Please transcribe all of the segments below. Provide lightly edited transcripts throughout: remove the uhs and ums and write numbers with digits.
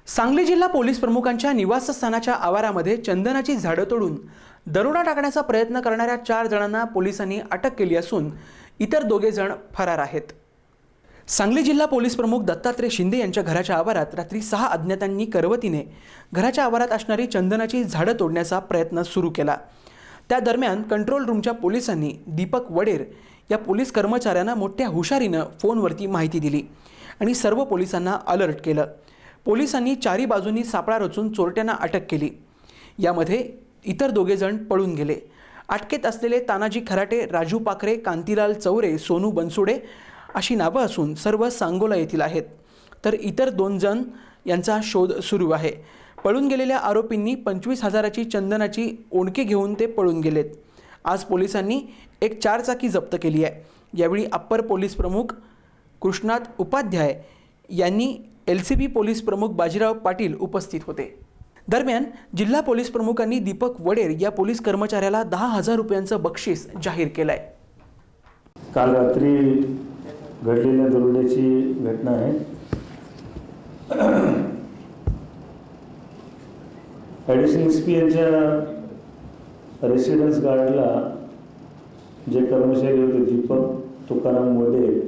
सांगली जिल्हा पोलीस प्रमुखांच्या निवासस्थानाच्या आवारामध्ये चंदनाची झाडं तोडून दरोडा टाकण्याचा प्रयत्न करणाऱ्या 4 जणांना पोलिसांनी अटक केली असून इतर 2 जण फरार आहेत। सांगली जिल्हा पोलीस प्रमुख दत्तात्रय शिंदे यांच्या घराच्या आवारात रात्री 6 अज्ञातांनी करवतीने घराच्या आवारात असणारी चंदनाची झाडं तोडण्याचा प्रयत्न सुरू केला। त्या दरम्यान कंट्रोल रूमच्या पोलिसांनी दीपक वडेर या पोलीस कर्मचाऱ्यांना मोठ्या हुशारीने फोनवरती माहिती दिली आणि सर्व पोलिसांना अलर्ट केलं। पोलिसांनी 4ही बाजूंनी सापळा रचून चोरट्यांना अटक केली। यामध्ये इतर 2 जण पळून गेले। अटकेत असलेले तानाजी खराटे, राजू पाखरे, कांतीलाल चौरे, सोनू बनसुडे अशी नावं असून सर्व सांगोला येथील आहेत, तर इतर 2 जण यांचा शोध सुरू आहे। पळून गेलेल्या आरोपींनी 25,000ची चंदनाची ओंडके घेऊन ते पळून गेलेत। आज पोलिसांनी एक 4 चाकी जप्त केली आहे। यावेळी अप्पर पोलीस प्रमुख कृष्णात उपाध्याय यांनी LCB पोलीस प्रमुख बाजीराव पाटील उपस्थित होते। दरम्यान जिल्हा पोलीस प्रमुखांनी दीपक वडेर या पोलीस कर्मचाऱ्याला 10,000 रुपयांचं बक्षीस जाहीर केलंय। काल रात्री घडलेल्या दरोड्याची घटना आहे। ॲडिशनल SP यांच्या रेसिडेन्स गार्डला जे कर्मचारी होते दीपक तुकाराम वडेर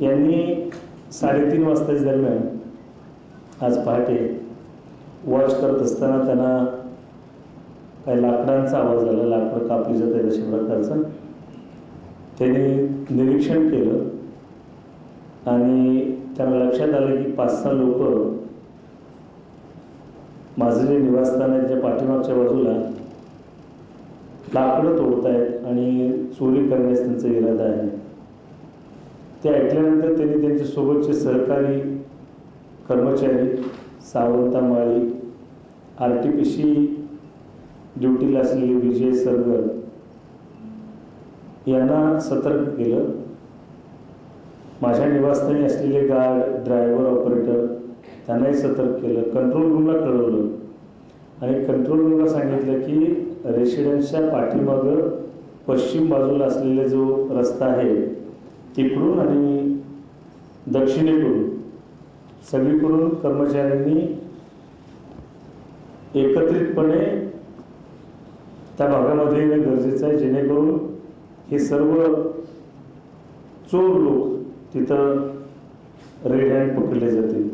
यांनी 3:30 वाजताच्या दरम्यान आज पहाटे वॉच करत असताना त्यांना काही लाकडांचा आवाज आला, लाकड कापली जात आहे अशा प्रकारचा। त्यांनी निरीक्षण केलं आणि त्यांना लक्षात आलं की 5-6 लोक माझं जे निवासस्थान आहे त्याच्या पाठीमागच्या बाजूला लाकडं तोडत आहेत आणि चोरी करण्यास त्यांचा इरादा आहे। ते ऐकल्यानंतर त्यांनी त्यांच्या सोबतचे सहकारी कर्मचारी सावंता माळी, RTPC ड्युटीला असलेले विजय सरगर यांना सतर्क केलं। माझ्या निवासस्थानी असलेले गार्ड, ड्रायव्हर, ऑपरेटर त्यांनाही सतर्क केलं। कंट्रोल रूमला कळवलं आणि कंट्रोल रूमला सांगितलं की रेसिडेन्सच्या पाठीमागं पश्चिम बाजूला असलेला जो रस्ता आहे तिकडून आणि दक्षिणेकडून सगळीकडून कर्मचाऱ्यांनी एकत्रितपणे त्या भागामध्ये येणं गरजेचं आहे, जेणेकरून हे सर्व चोर लोक तिथं रेड हँड पकडले जातील।